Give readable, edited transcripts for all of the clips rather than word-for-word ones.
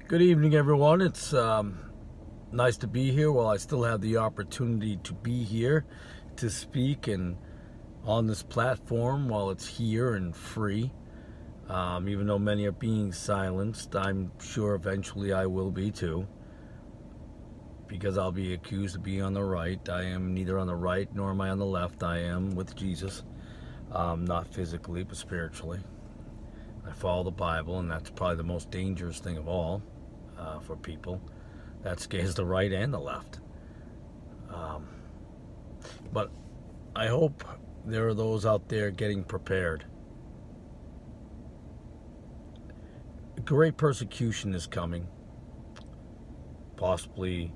Good evening, everyone. It's nice to be here while I still have the opportunity to be here to speak and on this platform while it's here and free. Even though many are being silenced, I'm sure eventually I will be too, because I'll be accused of being on the right. I am neither on the right nor am I on the left. I am with Jesus, not physically but spiritually. I follow the Bible, and that's probably the most dangerous thing of all for people. That scares the right and the left. But I hope there are those out there getting prepared. Great persecution is coming. Possibly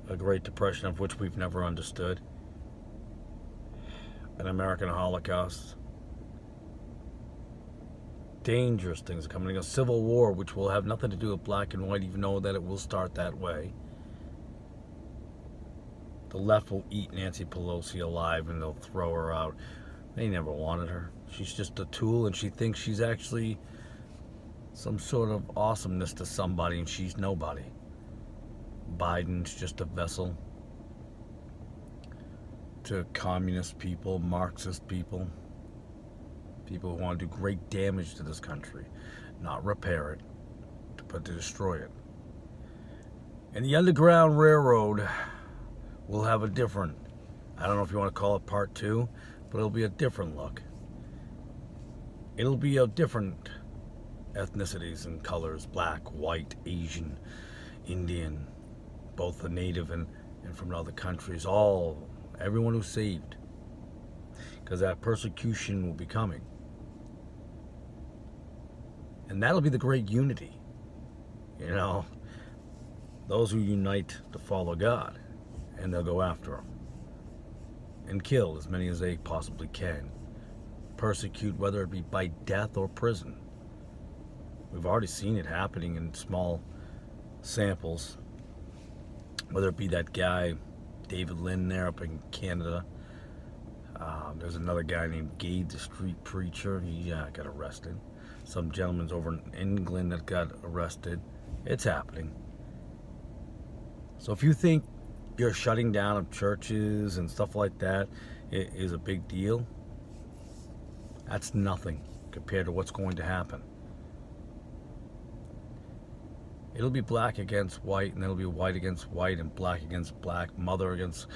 a Great Depression of which we've never understood. An American Holocaust. Dangerous things are coming. A civil war which will have nothing to do with black and white, even though that it will start that way. The left will eat Nancy Pelosi alive and they'll throw her out. They never wanted her. She's just a tool, and she thinks she's actually some sort of awesomeness to somebody, and she's nobody. Biden's just a vessel to communist people, Marxist people. People who want to do great damage to this country, not repair it, but to destroy it. And the Underground Railroad will have a different, I don't know if you want to call it part 2, but it'll be a different look. It'll be of different ethnicities and colors: black, white, Asian, Indian, both the native and from other countries, everyone who's saved. Because that persecution will be coming. And that'll be the great unity. You know, those who unite to follow God, and they'll go after him and kill as many as they possibly can. Persecute, whether it be by death or prison. We've already seen it happening in small samples, whether it be that guy David Lynn there up in Canada. There's another guy named Gabe, the street preacher. He got arrested. Some gentleman's over in England that got arrested. It's happening. So if you think your shutting down of churches and stuff like that is a big deal, that's nothing compared to what's going to happen. It'll be black against white, and it'll be white against white, and black against black, mother against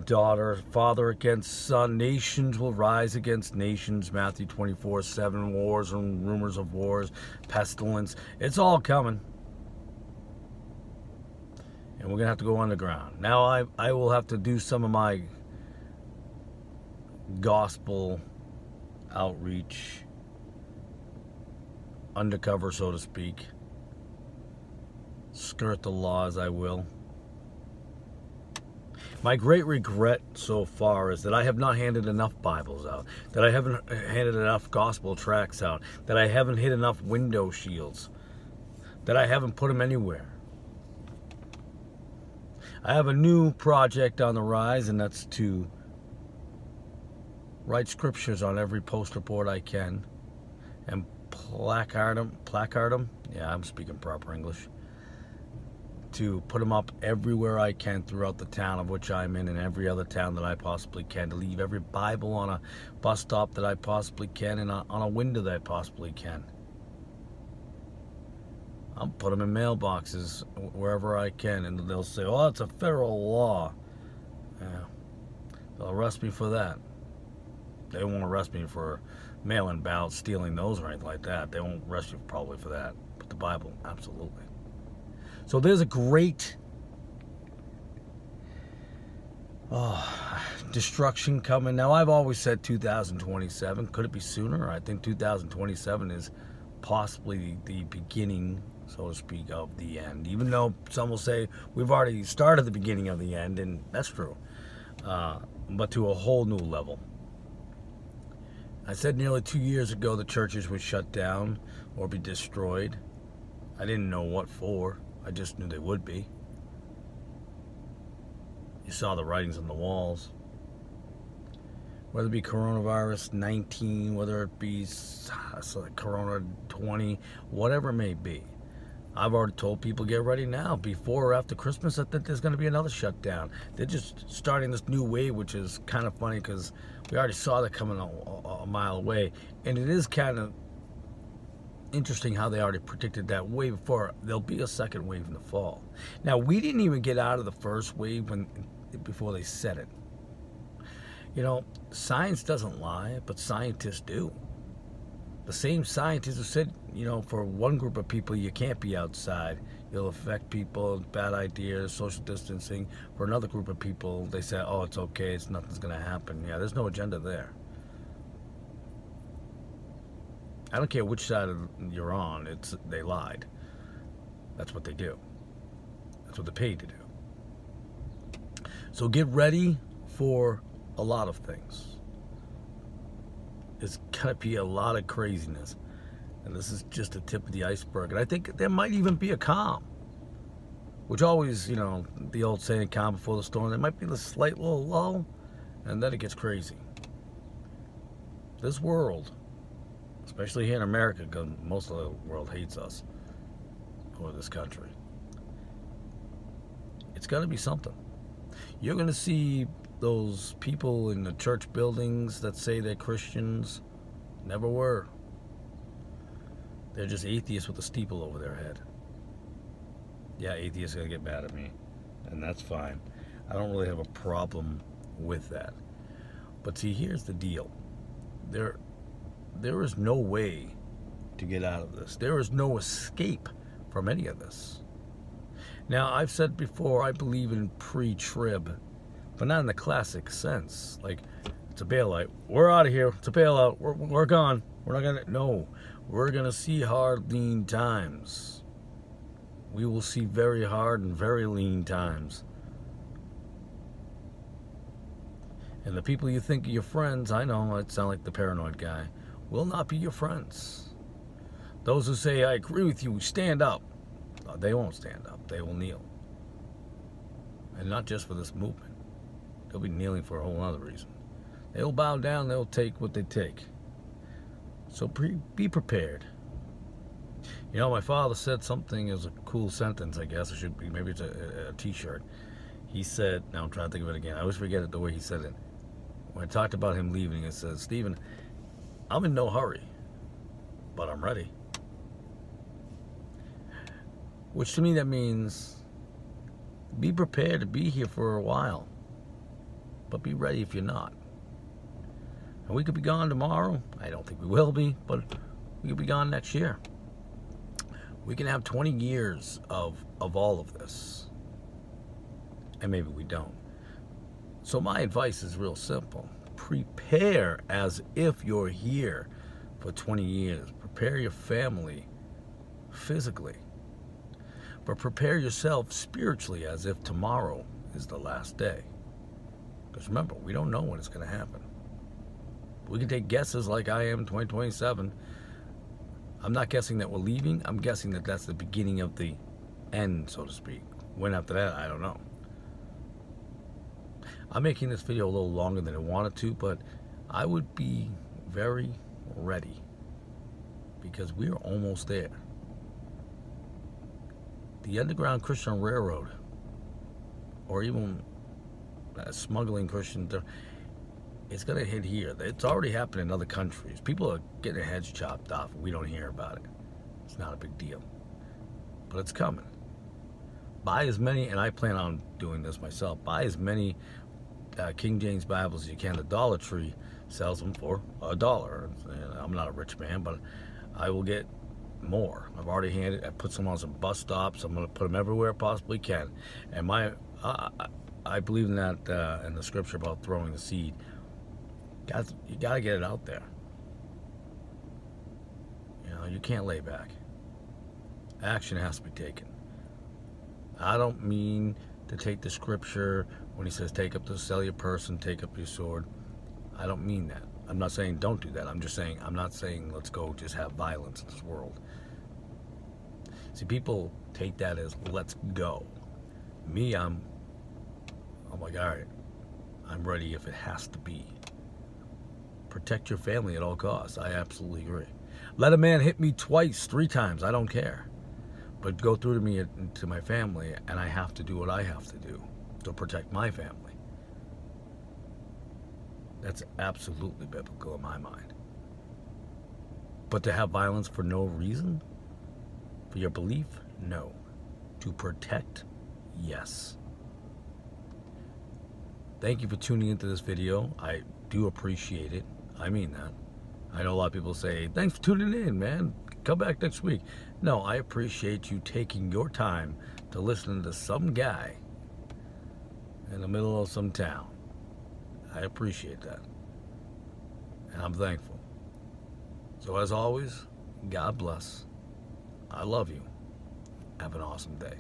daughter, father against son. Nations will rise against nations. Matthew 24:7, wars and rumors of wars, pestilence. It's all coming. And we're going to have to go underground. Now I will have to do some of my gospel outreach, undercover, so to speak. Skirt the law as I will. My great regret so far is that I have not handed enough Bibles out, that I haven't handed enough gospel tracts out, that I haven't hit enough window shields, that I haven't put them anywhere. I have a new project on the rise, and that's to write scriptures on every poster board I can and placard them. Yeah, I'm speaking proper English. To put them up everywhere I can throughout the town of which I'm in, and every other town that I possibly can, to leave every Bible on a bus stop that I possibly can, and on a window that I possibly can. I'll put them in mailboxes wherever I can, and they'll say, oh, it's a federal law. Yeah. They'll arrest me for that. They won't arrest me for mail-in ballots, stealing those or anything like that. They won't arrest you probably for that. But the Bible, absolutely. So there's a great destruction coming. Now, I've always said 2027. Could it be sooner? I think 2027 is possibly the beginning, so to speak, of the end. Even though some will say we've already started the beginning of the end, and that's true. But to a whole new level. I said nearly 2 years ago the churches would shut down or be destroyed. I didn't know what for. I just knew they would be. You saw the writings on the walls. Whether it be coronavirus 19, whether it be Corona 20, whatever it may be. I've already told people, get ready now. Before or after Christmas, I think there's going to be another shutdown. They're just starting this new wave, which is kind of funny because we already saw that coming a mile away. And it is kind of interesting how they already predicted that way before. There'll be a second wave in the fall. Now, we didn't even get out of the first wave before they said it. You know, science doesn't lie, but scientists do. The same scientists who said, you know, for one group of people, you can't be outside. You'll affect people, bad ideas, social distancing. For another group of people, they said, oh, it's okay, nothing's going to happen. Yeah, there's no agenda there. I don't care which side you're on, they lied. That's what they do. That's what they're paid to do. So get ready for a lot of things. There's gonna be a lot of craziness, and this is just the tip of the iceberg. And I think there might even be a calm, which always, you know, the old saying, calm before the storm. There might be a slight little lull, and then it gets crazy. This world, especially here in America, because most of the world hates us, or this country, it's gonna be something. You're gonna see those people in the church buildings that say they're Christians. Never were. They're just atheists with a steeple over their head. Yeah, atheists are gonna get mad at me, and that's fine. I don't really have a problem with that. But see, here's the deal. There is no way to get out of this. There is no escape from any of this. Now, I've said before, I believe in pre-trib, but not in the classic sense. Like, it's a bailout. We're out of here. It's a bailout. We're gone. We're not gonna. No, we're gonna see hard, lean times. We will see very hard and very lean times. And the people you think are your friends, I know I sound like the paranoid guy, will not be your friends. Those who say, I agree with you, stand up. They won't stand up. They will kneel. And not just for this movement. They'll be kneeling for a whole other reason. They'll bow down. They'll take what they take. So be prepared. You know, my father said something, it was a cool sentence, I guess. It should be, maybe it's a t-shirt. He said, now I'm trying to think of it again. I always forget it the way he said it. When I talked about him leaving, it says, Stephen, I'm in no hurry, but I'm ready. Which to me, that means be prepared to be here for a while, but be ready if you're not. And we could be gone tomorrow. I don't think we will be, but we could be gone next year. We can have 20 years of all of this, and maybe we don't. So my advice is real simple. Prepare as if you're here for 20 years. Prepare your family physically. But prepare yourself spiritually as if tomorrow is the last day. Because remember, we don't know when it's going to happen. We can take guesses like I am in 2027. I'm not guessing that we're leaving. I'm guessing that that's the beginning of the end, so to speak. When after that, I don't know. I'm making this video a little longer than I wanted to, but I would be very ready because we're almost there. The Underground Christian Railroad, or even smuggling Christians, it's going to hit here. It's already happened in other countries. People are getting their heads chopped off, and we don't hear about it. It's not a big deal. But it's coming. Buy as many, and I plan on doing this myself, buy as many King James Bibles as you can. The Dollar Tree sells them for $1. And I'm not a rich man, but I will get more. I've already I put some on some bus stops. I'm going to put them everywhere I possibly can. And I believe in that, in the scripture about throwing the seed. Guys, you got to get it out there. You know, you can't lay back. Action has to be taken. I don't mean to take the scripture when he says take up the sell your purse and take up your sword. I don't mean that. I'm not saying don't do that. I'm just saying, I'm not saying let's go just have violence in this world. See, people take that as let's go. Me, I'm like, all right, I'm ready if it has to be. Protect your family at all costs. I absolutely agree. Let a man hit me twice, 3 times. I don't care. but go through to me and to my family, and I have to do what I have to do to protect my family. That's absolutely biblical in my mind. But to have violence for no reason, for your belief, no. To protect, yes. Thank you for tuning into this video. I do appreciate it. I mean that. I know a lot of people say, thanks for tuning in, man. Come back next week. No, I appreciate you taking your time to listen to some guy in the middle of some town. I appreciate that. And I'm thankful. So as always, God bless. I love you. Have an awesome day.